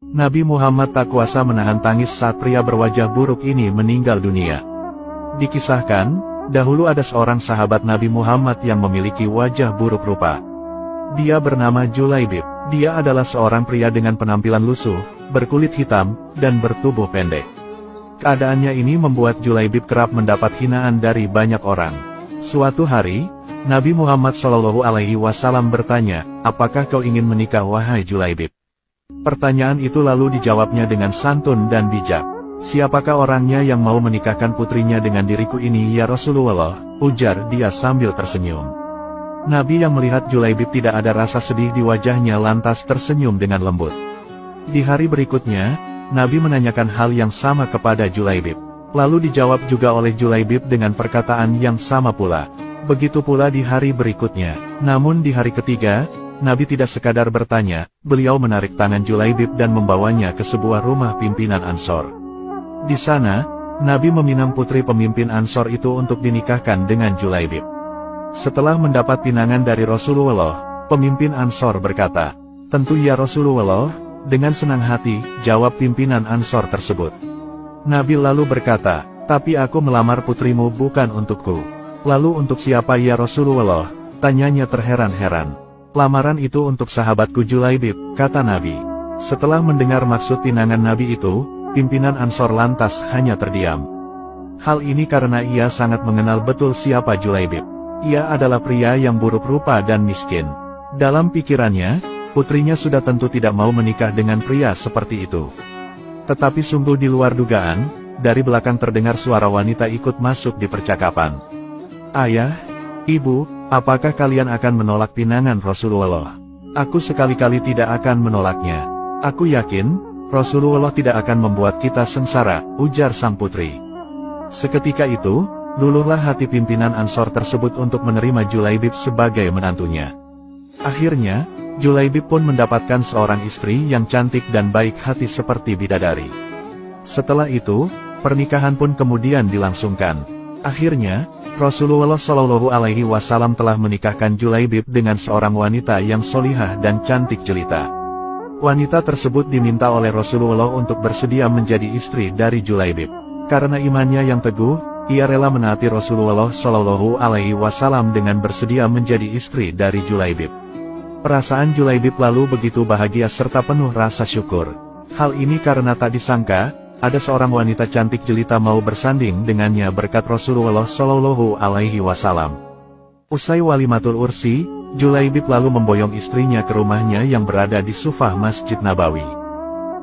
Nabi Muhammad tak kuasa menahan tangis saat pria berwajah buruk ini meninggal dunia. Dikisahkan, dahulu ada seorang sahabat Nabi Muhammad yang memiliki wajah buruk rupa. Dia bernama Julaibib. Dia adalah seorang pria dengan penampilan lusuh, berkulit hitam, dan bertubuh pendek. Keadaannya ini membuat Julaibib kerap mendapat hinaan dari banyak orang. Suatu hari, Nabi Muhammad SAW bertanya, "Apakah kau ingin menikah wahai Julaibib?" Pertanyaan itu lalu dijawabnya dengan santun dan bijak. "Siapakah orangnya yang mau menikahkan putrinya dengan diriku ini ya Rasulullah?" ujar dia sambil tersenyum. Nabi yang melihat Julaibib tidak ada rasa sedih di wajahnya lantas tersenyum dengan lembut. Di hari berikutnya, Nabi menanyakan hal yang sama kepada Julaibib. Lalu dijawab juga oleh Julaibib dengan perkataan yang sama pula. Begitu pula di hari berikutnya. Namun di hari ketiga, Nabi tidak sekadar bertanya, beliau menarik tangan Julaibib dan membawanya ke sebuah rumah pimpinan Ansor. Di sana, Nabi meminang putri pemimpin Ansor itu untuk dinikahkan dengan Julaibib. Setelah mendapat pinangan dari Rasulullah, pemimpin Ansor berkata, "Tentu ya Rasulullah," dengan senang hati, jawab pimpinan Ansor tersebut. Nabi lalu berkata, "Tapi aku melamar putrimu bukan untukku." "Lalu untuk siapa ya Rasulullah?" tanyanya terheran-heran. "Lamaran itu untuk sahabatku Julaibib," kata Nabi. Setelah mendengar maksud pinangan Nabi itu, pimpinan Ansor lantas hanya terdiam. Hal ini karena ia sangat mengenal betul siapa Julaibib. Ia adalah pria yang buruk rupa dan miskin. Dalam pikirannya, putrinya sudah tentu tidak mau menikah dengan pria seperti itu. Tetapi sungguh di luar dugaan, dari belakang terdengar suara wanita ikut masuk di percakapan. "Ayah, Ibu, apakah kalian akan menolak pinangan Rasulullah?" "Aku sekali-kali tidak akan menolaknya. Aku yakin, Rasulullah tidak akan membuat kita sengsara," ujar sang putri. Seketika itu, luluhlah hati pimpinan Ansor tersebut untuk menerima Julaibib sebagai menantunya. Akhirnya, Julaibib pun mendapatkan seorang istri yang cantik dan baik hati seperti bidadari. Setelah itu, pernikahan pun kemudian dilangsungkan. Akhirnya, Rasulullah SAW telah menikahkan Julaibib dengan seorang wanita yang solihah dan cantik jelita. Wanita tersebut diminta oleh Rasulullah untuk bersedia menjadi istri dari Julaibib. Karena imannya yang teguh, ia rela menaati Rasulullah SAW dengan bersedia menjadi istri dari Julaibib. Perasaan Julaibib lalu begitu bahagia serta penuh rasa syukur. Hal ini karena tak disangka, ada seorang wanita cantik jelita mau bersanding dengannya berkat Rasulullah SAW. Usai walimatul ursi, Julaibib lalu memboyong istrinya ke rumahnya yang berada di Sufah Masjid Nabawi.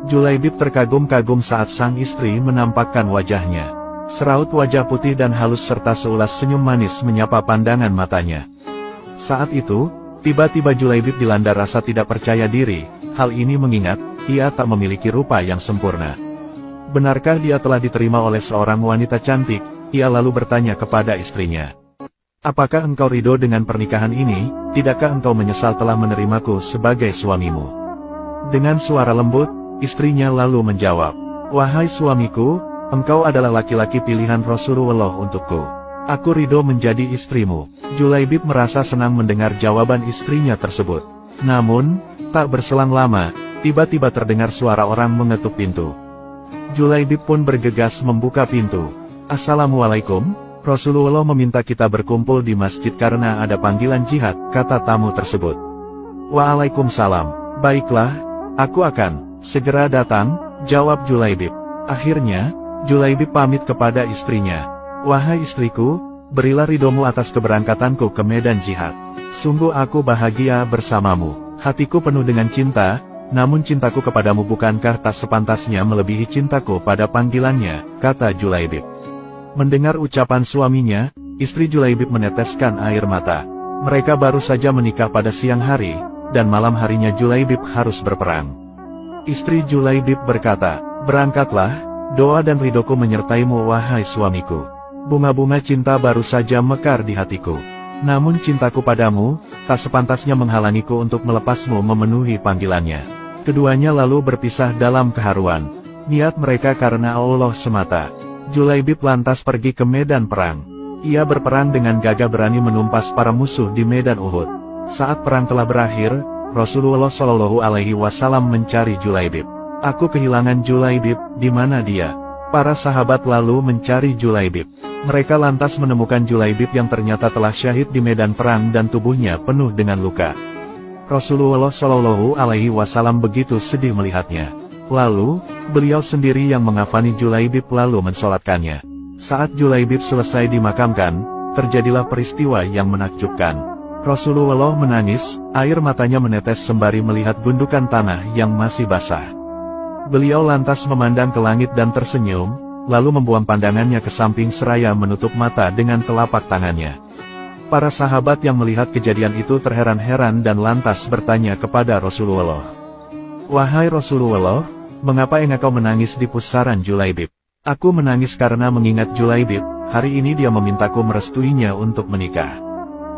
Julaibib terkagum-kagum saat sang istri menampakkan wajahnya. Seraut wajah putih dan halus serta seulas senyum manis menyapa pandangan matanya. Saat itu, tiba-tiba Julaibib dilanda rasa tidak percaya diri. Hal ini mengingat, ia tak memiliki rupa yang sempurna. Benarkah dia telah diterima oleh seorang wanita cantik? Ia lalu bertanya kepada istrinya, "Apakah engkau ridho dengan pernikahan ini? Tidakkah engkau menyesal telah menerimaku sebagai suamimu?" Dengan suara lembut, istrinya lalu menjawab, "Wahai suamiku, engkau adalah laki-laki pilihan Rasulullah untukku. Aku ridho menjadi istrimu." Julaibib merasa senang mendengar jawaban istrinya tersebut. Namun, tak berselang lama, tiba-tiba terdengar suara orang mengetuk pintu. Julaibib pun bergegas membuka pintu. "Assalamualaikum, Rasulullah meminta kita berkumpul di masjid karena ada panggilan jihad," kata tamu tersebut. "Waalaikumsalam, baiklah, aku akan segera datang," jawab Julaibib. Akhirnya, Julaibib pamit kepada istrinya. "Wahai istriku, berilah ridhomu atas keberangkatanku ke medan jihad. Sungguh aku bahagia bersamamu. Hatiku penuh dengan cinta, namun cintaku kepadamu bukankah tak sepantasnya melebihi cintaku pada panggilannya," kata Julaibib. Mendengar ucapan suaminya, istri Julaibib meneteskan air mata. Mereka baru saja menikah pada siang hari, dan malam harinya Julaibib harus berperang. Istri Julaibib berkata, "Berangkatlah, doa dan ridhoku menyertaimu wahai suamiku. Bunga-bunga cinta baru saja mekar di hatiku. Namun cintaku padamu, tak sepantasnya menghalangiku untuk melepasmu memenuhi panggilannya." Keduanya lalu berpisah dalam keharuan. Niat mereka karena Allah semata. Julaibib lantas pergi ke medan perang. Ia berperang dengan gagah berani menumpas para musuh di medan Uhud. Saat perang telah berakhir, Rasulullah SAW mencari Julaibib. Aku kehilangan Julaibib, di mana dia? Para sahabat lalu mencari Julaibib. Mereka lantas menemukan Julaibib yang ternyata telah syahid di medan perang dan tubuhnya penuh dengan luka. Rasulullah Shallallahu Alaihi Wasallam begitu sedih melihatnya. Lalu, beliau sendiri yang mengafani Julaibib lalu mensolatkannya. Saat Julaibib selesai dimakamkan, terjadilah peristiwa yang menakjubkan. Rasulullah menangis, air matanya menetes sembari melihat gundukan tanah yang masih basah. Beliau lantas memandang ke langit dan tersenyum, lalu membuang pandangannya ke samping seraya menutup mata dengan telapak tangannya. Para sahabat yang melihat kejadian itu terheran-heran dan lantas bertanya kepada Rasulullah. "Wahai Rasulullah, mengapa engkau menangis di pusaran Julaibib?" "Aku menangis karena mengingat Julaibib, hari ini dia memintaku merestuinya untuk menikah.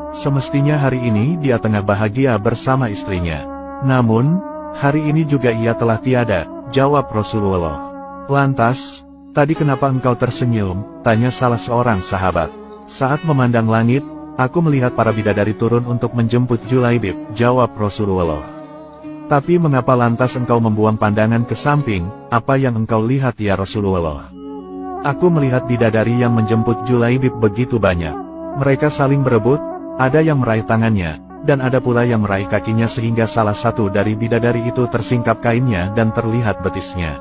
Semestinya hari ini dia tengah bahagia bersama istrinya. Namun, hari ini juga ia telah tiada," jawab Rasulullah. "Lantas, tadi kenapa engkau tersenyum?" tanya salah seorang sahabat. "Saat memandang langit, aku melihat para bidadari turun untuk menjemput Julaibib," jawab Rasulullah. "Tapi mengapa lantas engkau membuang pandangan ke samping, apa yang engkau lihat ya Rasulullah?" "Aku melihat bidadari yang menjemput Julaibib begitu banyak. Mereka saling berebut, ada yang meraih tangannya, dan ada pula yang meraih kakinya sehingga salah satu dari bidadari itu tersingkap kainnya dan terlihat betisnya."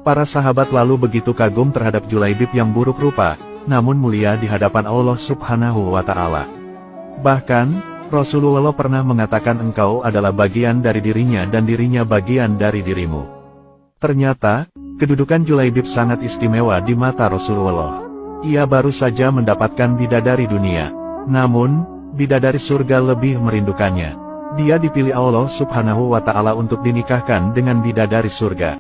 Para sahabat lalu begitu kagum terhadap Julaibib yang buruk rupa, namun mulia di hadapan Allah Subhanahu wa Ta'ala. Bahkan, Rasulullah pernah mengatakan engkau adalah bagian dari dirinya dan dirinya bagian dari dirimu. Ternyata, kedudukan Julaibib sangat istimewa di mata Rasulullah. Ia baru saja mendapatkan bidadari dunia, namun, bidadari surga lebih merindukannya. Dia dipilih Allah Subhanahu wa Ta'ala untuk dinikahkan dengan bidadari surga.